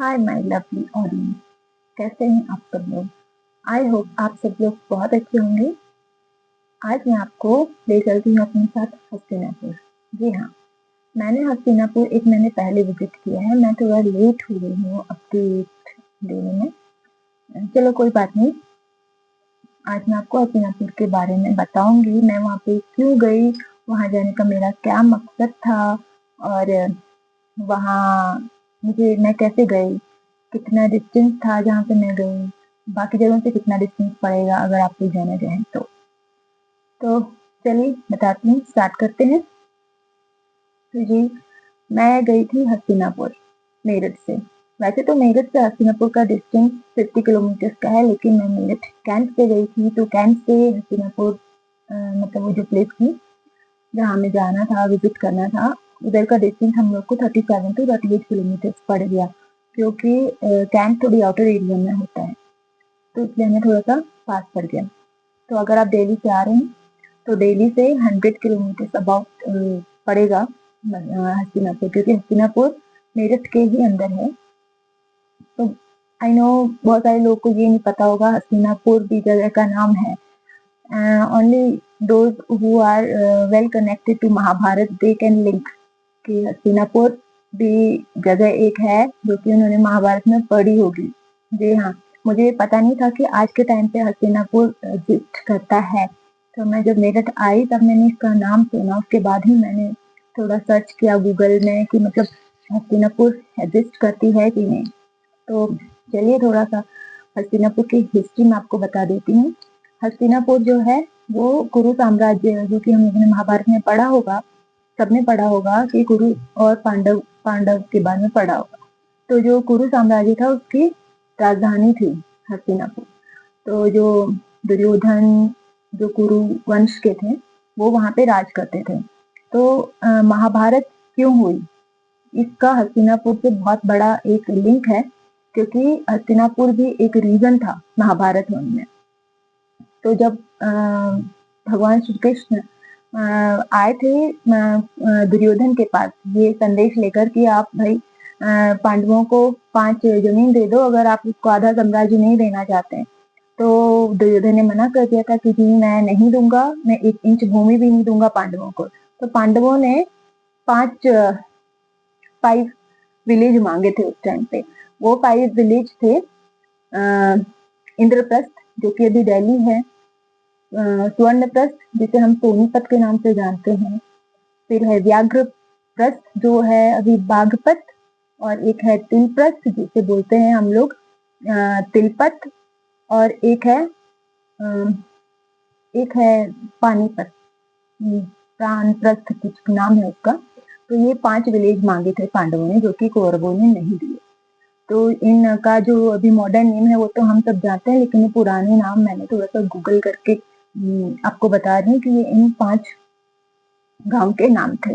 Hi my lovely audience. कैसे हैं आप सब लोग? आई होप आप सब लोग बहुत अच्छे होंगे। आज मैं आपको ले चलती हूँ अपने साथ हस्तिनापुर। जी हाँ, मैंने हस्तिनापुर 1 महीने पहले विजिट किया है। मैं थोड़ा लेट हो गई हूँ अपडेट देने में। चलो कोई बात नहीं। आज मैं आपको हस्तिनापुर के बारे में बताऊंगी। मैं वहाँ पे क्यों गई, वहाँ जाने का मेरा क्या मकसद था और वहाँ मैं कैसे गई, कितना डिस्टेंस था जहाँ पे मैं गई, बाकी जगहों से कितना डिस्टेंस पड़ेगा अगर आपको जाना चाहे तो चलिए बताती हूँ, स्टार्ट करते हैं। तो जी, मैं गई थी हस्तिनापुर मेरठ से। वैसे तो मेरठ से हस्तिनापुर का डिस्टेंस 50 किलोमीटर का है, लेकिन मैं मेरठ कैंट से गई थी। तो कैंट से हस्तिनापुर मतलब वो जो प्लेस थी जहाँ हमें जाना था, विजिट करना था, उधर का डिस्टेंस हम लोग को 37 टू 38 किलोमीटर पड़ गया, क्योंकि कैंट थोड़ी आउटर एरिया में होता है, तो इसलिए हमें थोड़ा सा पास पड़ गया। तो अगर आप दिल्ली से आ रहे हैं तो दिल्ली से 100 किलोमीटर अबाउट पड़ेगा हस्तिनापुर, क्योंकि हस्तिनापुर मेरठ के ही अंदर है। तो आई नो बहुत सारे लोगों को ये नहीं पता होगा हस्तिनापुर भी जगह का नाम है। Only those who are well connected to Mahabharata they can link कि हस्तिनापुर भी जगह एक है जो कि उन्होंने महाभारत में पढ़ी होगी। जी हाँ, मुझे ये पता नहीं था कि आज के टाइम पे हस्तिनापुर एग्जिस्ट करता है। तो मैं जब मेरठ आई तब मैंने इसका नाम सुना, उसके बाद ही मैंने थोड़ा सर्च किया गूगल में कि मतलब हस्तिनापुर एग्जिस्ट करती है कि नहीं। तो चलिए थोड़ा सा हस्तिनापुर की हिस्ट्री में आपको बता देती हूँ। हस्तिनापुर जो है वो कुरु साम्राज्य है, जो कि हम लोगों ने महाभारत में पढ़ा होगा, सबने पढ़ा होगा कि कुरु और पांडव के बारे में पढ़ा होगा। तो जो कुरु साम्राज्य था उसकी राजधानी थी हस्तिनापुर। तो जो दुर्योधन, जो कुरु वंश के थे, वो वहां पे राज करते थे। तो महाभारत क्यों हुई, इसका हस्तिनापुर से बहुत बड़ा एक लिंक है, क्योंकि हस्तिनापुर भी एक रीजन था महाभारत होने में। तो जब भगवान श्री कृष्ण आए थे दुर्योधन के पास ये संदेश लेकर कि आप भाई पांडवों को 5 जमीन दे दो अगर आप उसको आधा साम्राज्य नहीं देना चाहते हैं। तो दुर्योधन ने मना कर दिया था कि जी मैं नहीं दूंगा, मैं 1 इंच भूमि भी नहीं दूंगा पांडवों को। तो पांडवों ने 5 विलेज मांगे थे उस टाइम पे। वो 5 विलेज थे इंद्रप्रस्थ, जो कि अभी दिल्ली है, स्वर्णप्रस्थ जिसे हम सोनीपत के नाम से जानते हैं, फिर है व्याघ्रप्रस्थ जो है अभी बागपत, और एक है तिलप्रस्थ जिसे बोलते हैं हम लोग तिलपत, और एक है पानीपत, प्राणप्रस्थ कुछ नाम है उसका। तो ये 5 विलेज मांगे थे पांडवों ने, जो कि कौरवों ने नहीं दिए। तो इनका जो अभी मॉडर्न नेम है वो तो हम सब जानते हैं, लेकिन ये पुराने नाम मैंने थोड़ा सा गूगल करके आपको बता रही हूँ कि ये इन 5 गांव के नाम थे।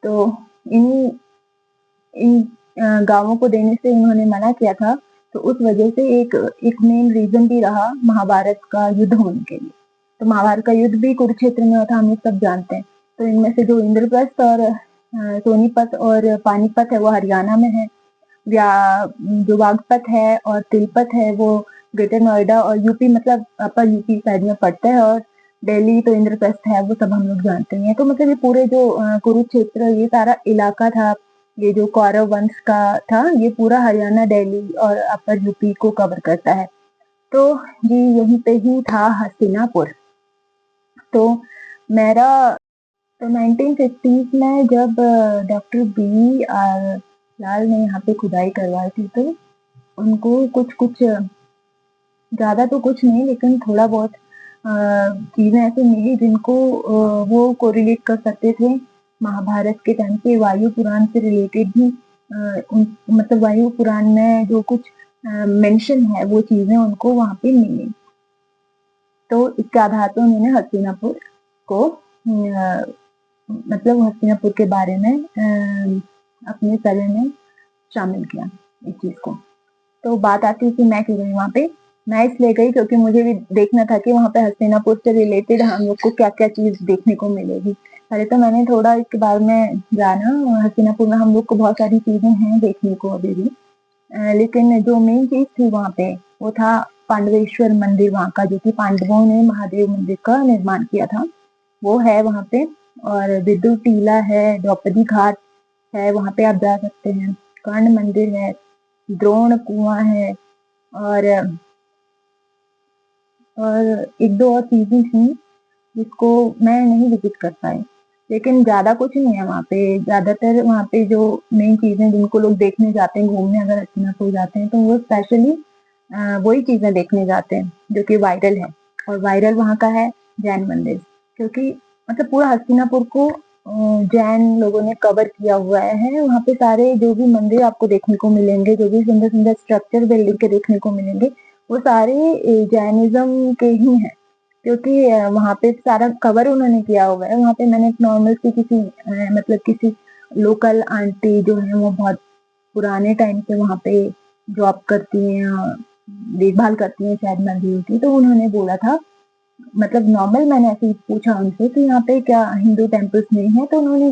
तो इन गांवों को देने से इन्होंने मना किया था। तो उस वजह से एक मेन रीजन भी रहा महाभारत का युद्ध होने के लिए। तो महाभारत का युद्ध भी कुरुक्षेत्र में हुआ था, हम सब जानते हैं। तो इनमें से जो इंद्रप्रस्थ और सोनीपत और पानीपत है वो हरियाणा में है, या जो बागपत है और तिलपत है वो ग्रेटर नोएडा और यूपी मतलब अपर यूपी साइड में पड़ता है, और दिल्ली तो इंद्रप्रस्थ है, वो सब हम लोग जानते हैं। तो मतलब ये पूरे जो कुरुक्षेत्र ये सारा इलाका था, ये जो कौरव वंश का था, ये पूरा हरियाणा, दिल्ली और अपर यूपी को कवर करता है। तो जी यहीं पे ही था हस्तिनापुर। तो मेरा तो 1950s में जब डॉक्टर बी आर लाल ने यहाँ पे खुदाई करवाई थी, तो उनको कुछ ज्यादा तो कुछ नहीं, लेकिन थोड़ा बहुत चीजें ऐसी मिली जिनको वो कोरिलेट कर सकते थे महाभारत के टाइम पे वायु पुराण से रिलेटेड भी। मतलब वायु पुराण में जो कुछ मेंशन है वो चीजें उनको वहां पे मिली। तो इसके आधार पर उन्होंने हस्तिनापुर को मतलब हस्तिनापुर के बारे में अपने सर्वे में शामिल किया इस चीज को। तो बात आती है कि मैं क्यों गई वहां पे। मैं इसलिए गई क्योंकि मुझे भी देखना था कि वहां पे हस्तिनापुर से रिलेटेड हम लोग को क्या क्या चीज देखने को मिलेगी। पहले तो मैंने थोड़ा इसके बारे में जाना। हस्तिनापुर में हम लोग को बहुत सारी चीजें हैं देखने को अभी भी। लेकिन जो मेन चीज थी वहाँ पे वो था पांडवेश्वर मंदिर वहाँ का, जो कि पांडवों ने महादेव मंदिर का निर्माण किया था, वो है वहाँ पे। और विदुर टीला है, द्रौपदी घाट है, वहाँ पे आप जा सकते हैं। कर्ण मंदिर है, द्रोण कुआं है, और एक दो और चीजें थी जिसको मैं नहीं विजिट कर पाई। लेकिन ज्यादा कुछ नहीं है वहाँ पे। ज्यादातर वहाँ पे जो मेन चीजें जिनको लोग देखने जाते हैं घूमने, अगर हस्तिनापुर जाते हैं तो वो स्पेशली वही चीजें देखने जाते हैं जो कि वायरल है। और वायरल वहाँ का है जैन मंदिर, क्योंकि मतलब पूरा हस्तिनापुर को जैन लोगों ने कवर किया हुआ है। वहाँ पे सारे जो भी मंदिर आपको देखने को मिलेंगे, जो भी सुंदर सुंदर स्ट्रक्चर बिल्डिंग के देखने को मिलेंगे, वो सारे जैनिज्म के ही हैं, क्योंकि वहाँ पे सारा कवर उन्होंने किया हुआ है। वहाँ पे मैंने एक नॉर्मल सी किसी मतलब किसी लोकल आंटी जो है वो बहुत पुराने टाइम से वहाँ पे जॉब करती हैं, देखभाल करती हैं शायद मंदिरों की, तो उन्होंने बोला था, मतलब नॉर्मल मैंने ऐसे ही पूछा उनसे कि यहाँ पे क्या हिंदू टेम्पल्स नहीं है, तो उन्होंने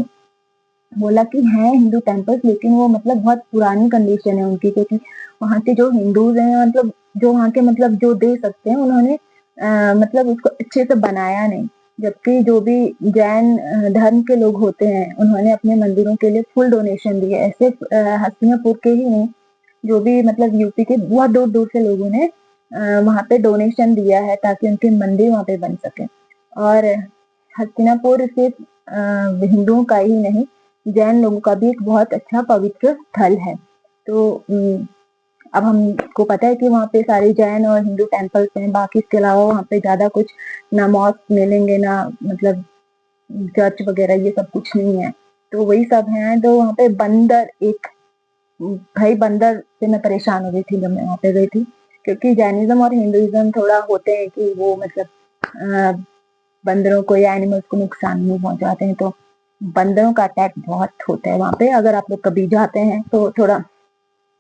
बोला कि हैं हिंदू टेम्पल्स, लेकिन वो मतलब बहुत पुरानी कंडीशन है उनकी, क्योंकि वहाँ के जो हिंदूज हैं, मतलब जो वहाँ के मतलब जो दे सकते हैं उन्होंने मतलब उसको अच्छे से बनाया नहीं। जबकि जो भी जैन धर्म के लोग होते हैं उन्होंने अपने मंदिरों के लिए फुल डोनेशन दिए है। सिर्फ हस्तिनापुर के ही नहीं, जो भी मतलब यूपी के बहुत दूर दूर से लोगों ने वहाँ पे डोनेशन दिया है ताकि उनके मंदिर वहाँ पे बन सके। और हस्तिनापुर सिर्फ हिंदुओं का ही नहीं, जैन लोगों का भी एक बहुत अच्छा पवित्र स्थल है। तो अब हमको पता है कि वहाँ पे सारे जैन और हिंदू टेम्पल्स हैं, बाकी इसके अलावा वहाँ पे ज्यादा कुछ ना मॉस्क मिलेंगे, ना मतलब चर्च वगैरह, ये सब कुछ नहीं है। तो वही सब है। तो वहाँ पे बंदर एक, भाई बंदर से मैं परेशान हो गई थी जब मैं वहाँ पे गई थी, क्योंकि जैनिज्म और हिंदुइज्म थोड़ा होते हैं कि वो मतलब बंदरों को या एनिमल्स को नुकसान नहीं पहुंचाते हैं। तो बंदरों का अटैक बहुत होता है वहाँ पे। अगर आप लोग कभी जाते हैं तो थोड़ा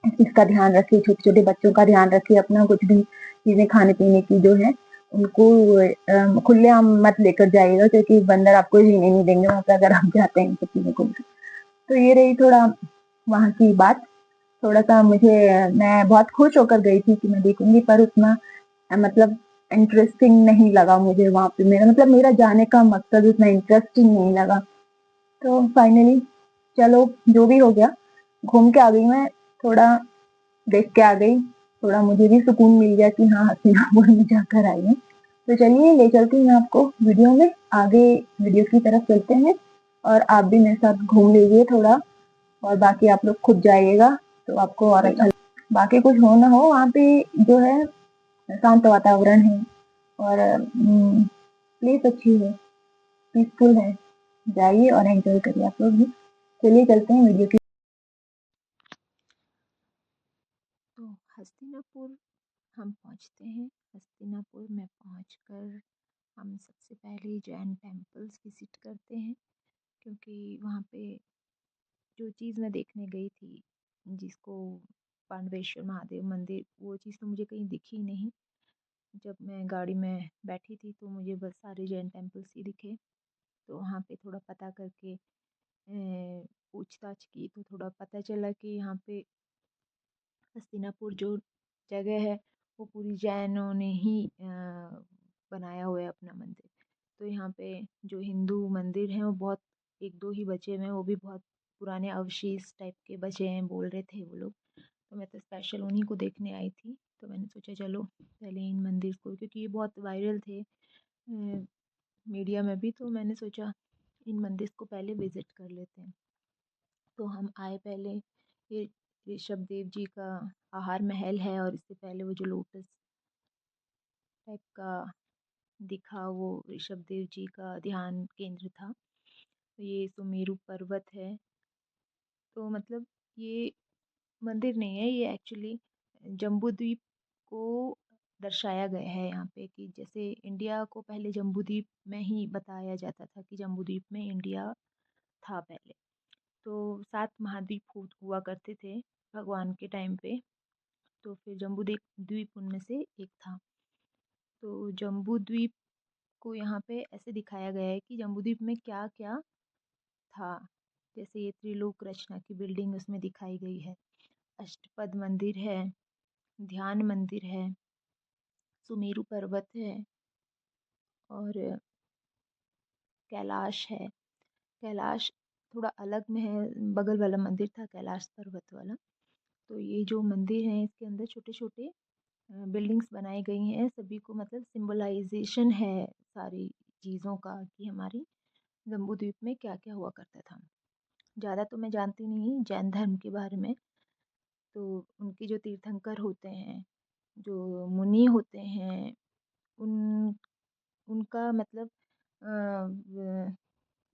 इस चीज का ध्यान रखिए, छोटे छोटे बच्चों का ध्यान रखिए, अपना कुछ भी चीजें खाने पीने की जो है उनको खुलेआम मत लेकर जाइएगा, क्योंकि बंदर आपको जीने नहीं देंगे वहां पे अगर आप जाते हैं इन सब चीजों को। तो ये रही थोड़ा वहाँ की बात। थोड़ा सा मुझे, मैं बहुत खुश होकर गई थी कि मैं देखूंगी, पर उतना मतलब इंटरेस्टिंग नहीं लगा मुझे वहां पे। मेरा मतलब मेरा जाने का मकसद उतना इंटरेस्टिंग नहीं लगा। तो फाइनली चलो, जो भी हो गया, घूम के आ गई मैं, थोड़ा देख के आ गई, थोड़ा मुझे भी सुकून मिल गया कि हाँ हसीनापुर में जाकर आई हूँ। तो चलिए ले चलती हूँ मैं आपको वीडियो में आगे, वीडियो की तरफ चलते हैं, और आप भी मेरे साथ घूम लीजिए थोड़ा, और बाकी आप लोग खुद जाइएगा तो आपको और अच्छा। बाकी कुछ हो ना हो, वहाँ पे जो है शांत वातावरण है, और प्लेस अच्छी है, पीसफुल है। जाइए और एंजॉय करिए आप लोग भी। चलिए चलते हैं वीडियो की। तो हस्तिनापुर हम पहुंचते हैं। हस्तिनापुर में पहुंचकर हम सबसे पहले जैन टेम्पल्स विजिट करते हैं, क्योंकि वहाँ पे जो चीज़ मैं देखने गई थी, जिसको पांडवेश्वर महादेव मंदिर, वो चीज़ तो मुझे कहीं दिखी नहीं। जब मैं गाड़ी में बैठी थी तो मुझे बस सारे जैन टेम्पल्स ही दिखे। तो वहाँ पे थोड़ा पता करके पूछताछ की तो थोड़ा पता चला कि यहाँ पे हस्तिनापुर जो जगह है वो पूरी जैनों ने ही बनाया हुआ है अपना मंदिर। तो यहाँ पे जो हिंदू मंदिर हैं वो बहुत एक दो ही बचे हुए हैं, वो भी बहुत पुराने अवशेष टाइप के बचे हैं बोल रहे थे वो लोग। तो मैं तो स्पेशल उन्हीं को देखने आई थी। तो मैंने सोचा चलो पहले इन मंदिर को, क्योंकि ये बहुत वायरल थे मीडिया में भी, तो मैंने सोचा इन मंदिर को पहले विजिट कर लेते हैं। तो हम आए पहले, ये ऋषभ देव जी का आहार महल है, और इससे पहले वो जो लोटस टाइप का दिखा वो ऋषभ देव जी का ध्यान केंद्र था। तो ये सुमेरु पर्वत है। तो मतलब ये मंदिर नहीं है, ये एक्चुअली जम्बू द्वीप को दर्शाया गया है यहाँ पे, कि जैसे इंडिया को पहले जम्बू द्वीप में ही बताया जाता था कि जम्बू द्वीप में इंडिया था पहले। तो 7 महाद्वीप हुआ करते थे भगवान के टाइम पे। तो फिर जम्बू द्वीप द्वीप उनमें से एक था। तो जम्बू द्वीप को यहाँ पे ऐसे दिखाया गया है कि जम्बू द्वीप में क्या क्या था। जैसे ये त्रिलोक रचना की बिल्डिंग उसमें दिखाई गई है। अष्टपद मंदिर है, ध्यान मंदिर है, सुमेरु पर्वत है और कैलाश है। कैलाश थोड़ा अलग में है, बगल वाला मंदिर था कैलाश पर्वत वाला। तो ये जो मंदिर है इसके अंदर छोटे-छोटे बिल्डिंग्स बनाई गई हैं, सभी को मतलब सिंबलाइजेशन है सारी चीज़ों का कि हमारी जम्बूद्वीप में क्या-क्या हुआ करता था। ज़्यादा तो मैं जानती नहीं जैन धर्म के बारे में, तो उनके जो तीर्थंकर होते हैं, जो मुनि होते हैं, उन उनका मतलब अ, व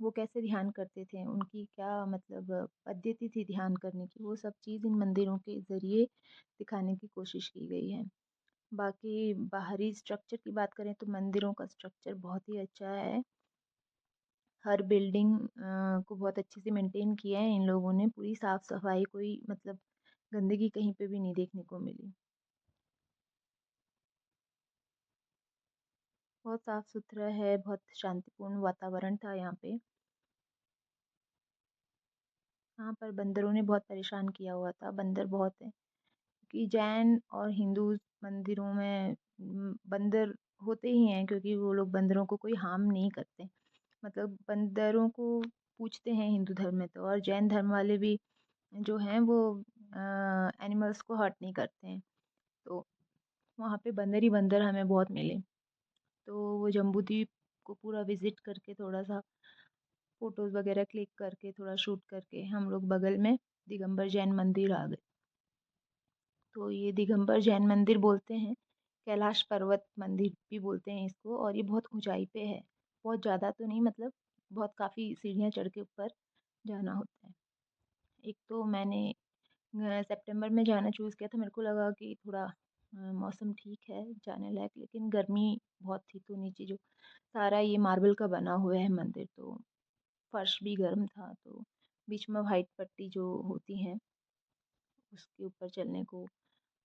वो कैसे ध्यान करते थे, उनकी क्या मतलब पद्धति थी ध्यान करने की, वो सब चीज़ इन मंदिरों के ज़रिए दिखाने की कोशिश की गई है। बाकी बाहरी स्ट्रक्चर की बात करें तो मंदिरों का स्ट्रक्चर बहुत ही अच्छा है। हर बिल्डिंग को बहुत अच्छे से मेंटेन किया है इन लोगों ने, पूरी साफ-सफाई, कोई मतलब गंदगी कहीं पे भी नहीं देखने को मिली। बहुत साफ-सुथरा है, बहुत शांतिपूर्ण वातावरण था यहाँ पे। यहाँ पर बंदरों ने बहुत परेशान किया हुआ था, बंदर बहुत हैं। कि जैन और हिंदू मंदिरों में बंदर होते ही हैं क्योंकि वो लोग बंदरों को कोई हार्म नहीं करते। मतलब बंदरों को पूजते हैं हिंदू धर्म में तो, और जैन धर्म वाले भी जो हैं वो एनिमल्स को हर्ट नहीं करते हैं। तो वहाँ पे बंदर ही बंदर हमें बहुत मिले। तो वो जम्बूद्वीप को पूरा विज़िट करके थोड़ा-सा फ़ोटोज़ वगैरह क्लिक करके थोड़ा शूट करके हम लोग बगल में दिगंबर जैन मंदिर आ गए। तो ये दिगंबर जैन मंदिर बोलते हैं, कैलाश पर्वत मंदिर भी बोलते हैं इसको, और ये बहुत ऊँचाई पे है। बहुत ज़्यादा तो नहीं, मतलब बहुत काफ़ी सीढ़ियाँ चढ़ के ऊपर जाना होता है। एक तो मैंने सितंबर में जाना चूज़ किया था, मेरे को लगा कि थोड़ा मौसम ठीक है जाने लायक, लेकिन गर्मी बहुत थी। तो नीचे जो सारा ये मार्बल का बना हुआ है मंदिर, तो फर्श भी गर्म था, तो बीच में वाइट पट्टी जो होती हैं उसके ऊपर चलने को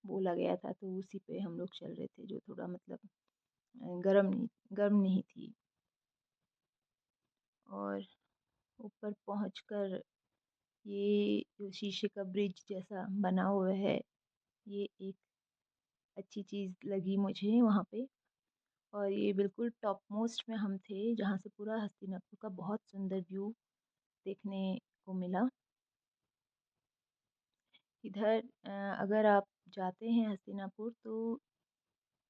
बोला गया था, तो उसी पे हम लोग चल रहे थे, जो थोड़ा मतलब गर्म नहीं थी। और ऊपर पहुंचकर ये जो शीशे का ब्रिज जैसा बना हुआ है, ये एक अच्छी चीज़ लगी मुझे वहाँ पे। और ये बिल्कुल टॉप मोस्ट में हम थे, जहाँ से पूरा हस्तिनापुर का बहुत सुंदर व्यू देखने को मिला। इधर अगर आप जाते हैं हस्तिनापुर तो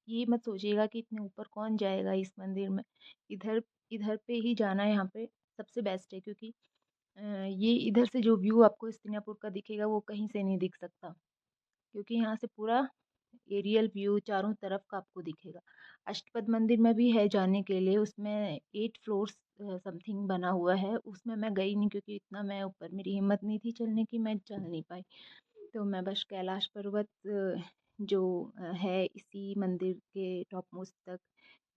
ये मत सोचिएगा कि इतने ऊपर कौन जाएगा इस मंदिर में। इधर इधर पे ही जाना यहाँ पे सबसे बेस्ट है, क्योंकि ये इधर से जो व्यू आपको हस्तिनापुर का दिखेगा वो कहीं से नहीं दिख सकता, क्योंकि यहाँ से पूरा एरियल व्यू चारों तरफ का आपको दिखेगा। अष्टपद मंदिर में भी है जाने के लिए, उसमें 8 फ्लोर्स समथिंग बना हुआ है, उसमें मैं गई नहीं क्योंकि इतना मैं ऊपर मेरी हिम्मत नहीं थी चलने की, मैं चल नहीं पाई। तो मैं बस कैलाश पर्वत जो है इसी मंदिर के टॉप मोस्ट तक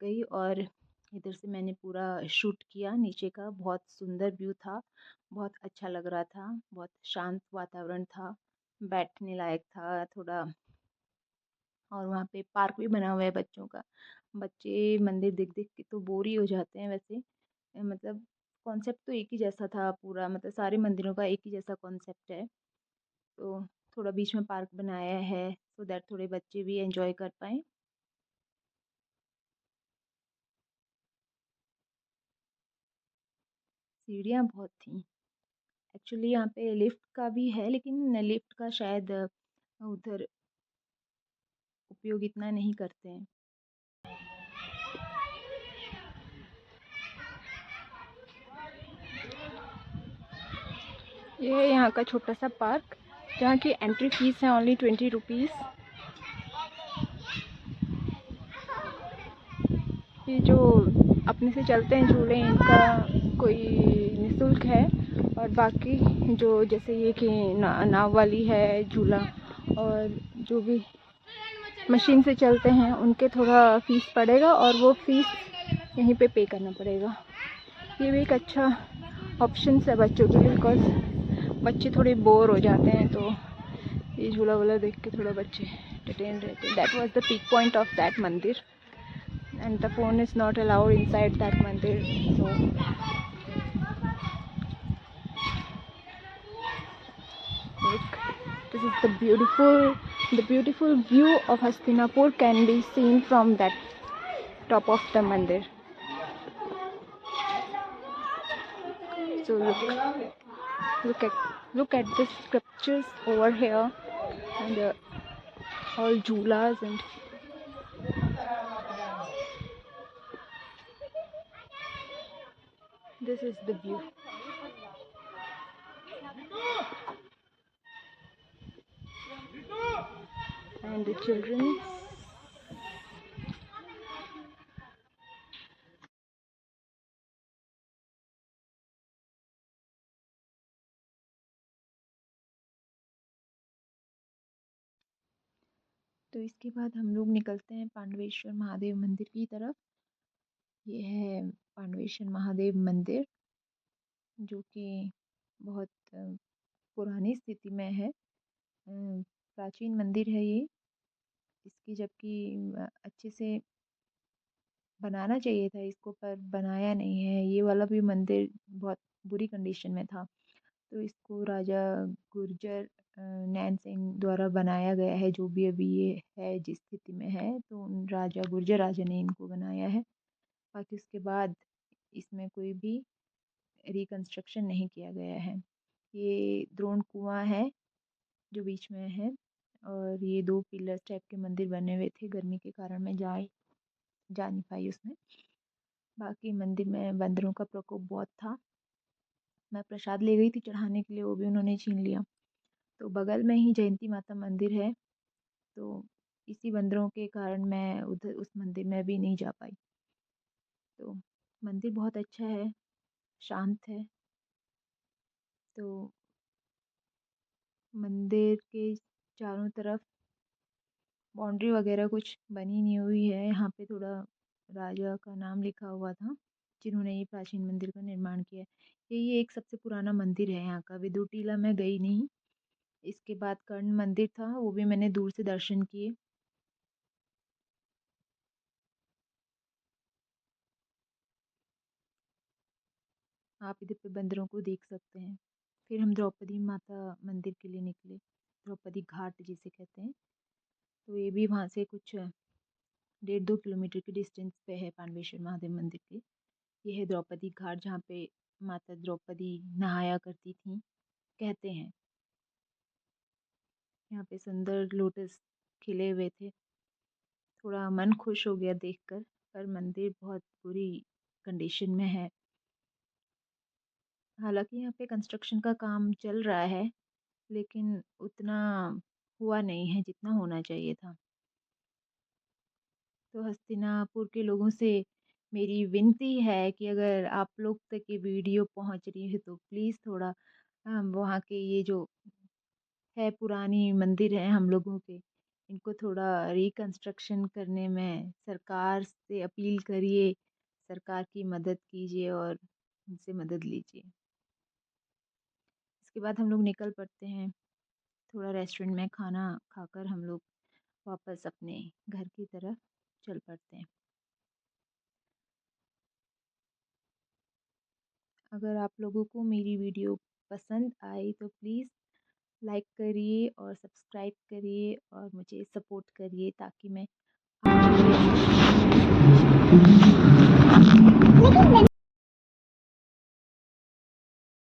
गई, और इधर से मैंने पूरा शूट किया नीचे का। बहुत सुंदर व्यू था, बहुत अच्छा लग रहा था, बहुत शांत वातावरण था, बैठने लायक था थोड़ा। और वहाँ पे पार्क भी बना हुआ है बच्चों का। बच्चे मंदिर देख देख के तो बोर ही हो जाते हैं वैसे। मतलब कॉन्सेप्ट तो एक ही जैसा था पूरा, मतलब सारे मंदिरों का एक ही जैसा कॉन्सेप्ट है। तो थोड़ा बीच में पार्क बनाया है सो दैट थोड़े बच्चे भी एंजॉय कर पाएँ। सीढ़ियाँ बहुत थीं। एक्चुअली यहाँ पे लिफ्ट का भी है, लेकिन लिफ्ट का शायद उधर उपयोग इतना नहीं करते हैं। ये है यहाँ का छोटा सा पार्क, जहाँ की एंट्री फीस है ओनली 20 रुपीज़। ये जो अपने से चलते हैं झूले, इनका कोई निःशुल्क है, और बाकी जो जैसे ये कि नाव वाली है झूला, और जो भी मशीन से चलते हैं उनके थोड़ा फीस पड़ेगा, और वो फीस यहीं पे करना पड़ेगा। ये भी एक अच्छा ऑप्शन है बच्चों के लिए, बिकॉज बच्चे थोड़े बोर हो जाते हैं, तो ये झूला वूला देख के थोड़ा बच्चे एंटरटेन रहते हैं। That was the peak point of that मंदिर, and the phone is not allowed inside that mandir. So look, This is the beautiful view of Hastinapur can be seen from that top of the mandir. So look at the sculptures over here, and all jhulas, and this is the view. And the children. तो इसके बाद हम लोग निकलते हैं पांडवेश्वर महादेव मंदिर की तरफ। ये है पांडवेश्वर महादेव मंदिर, जो कि बहुत पुरानी स्थिति में है। प्राचीन मंदिर है ये। इसकी जबकि अच्छे से बनाना चाहिए था इसको, पर बनाया नहीं है। ये वाला भी मंदिर बहुत बुरी कंडीशन में था, तो इसको राजा गुर्जर नैन सिंह द्वारा बनाया गया है। जो भी अभी ये है जिस स्थिति में है, तो राजा गुर्जर राजा ने इनको बनाया है। बाकी उसके बाद इसमें कोई भी रिकंस्ट्रक्शन नहीं किया गया है। ये द्रोण कुआं है जो बीच में है, और ये 2 पिलर्स टाइप के मंदिर बने हुए थे। गर्मी के कारण मैं जा नहीं पाई उसमें। बाकी मंदिर में बंदरों का प्रकोप बहुत था। मैं प्रसाद ले गई थी चढ़ाने के लिए, वो भी उन्होंने छीन लिया। तो बगल में ही जयंती माता मंदिर है, तो इसी बंदरों के कारण मैं उधर उस मंदिर में भी नहीं जा पाई। तो मंदिर बहुत अच्छा है, शांत है। तो मंदिर के चारों तरफ बाउंड्री वगैरह कुछ बनी नहीं हुई है। यहाँ पे थोड़ा राजा का नाम लिखा हुआ था जिन्होंने ये प्राचीन मंदिर का निर्माण किया है। ये एक सबसे पुराना मंदिर है यहाँ का। विदुर टीला मैं गई नहीं। इसके बाद कर्ण मंदिर था, वो भी मैंने दूर से दर्शन किए। आप इधर पे बंदरों को देख सकते हैं। फिर हम द्रौपदी माता मंदिर के लिए निकले, द्रौपदी घाट जिसे कहते हैं। तो ये भी वहाँ से कुछ 1.5-2 किलोमीटर की डिस्टेंस पे है पांडवेश्वर महादेव मंदिर के। ये है द्रौपदी घाट, जहाँ पे माता द्रौपदी नहाया करती थी, कहते हैं। यहाँ पे सुंदर लोटस खिले हुए थे। थोड़ा मन खुश हो गया देखकर, पर मंदिर बहुत बुरी कंडीशन में है। हालांकि यहाँ पे कंस्ट्रक्शन का काम चल रहा है, लेकिन उतना हुआ नहीं है जितना होना चाहिए था। तो हस्तिनापुर के लोगों से मेरी विनती है कि अगर आप लोग तक ये वीडियो पहुँच रही है, तो प्लीज़ थोड़ा वहाँ के ये जो है पुरानी मंदिर है हम लोगों के, इनको थोड़ा रिकंस्ट्रक्शन करने में सरकार से अपील करिए। सरकार की मदद कीजिए और उनसे मदद लीजिए। इसके बाद हम लोग निकल पड़ते हैं। थोड़ा रेस्टोरेंट में खाना खाकर हम लोग वापस अपने घर की तरफ चल पड़ते हैं। अगर आप लोगों को मेरी वीडियो पसंद आई तो प्लीज़ लाइक करिए और सब्सक्राइब करिए और मुझे सपोर्ट करिए, ताकि मैं आपको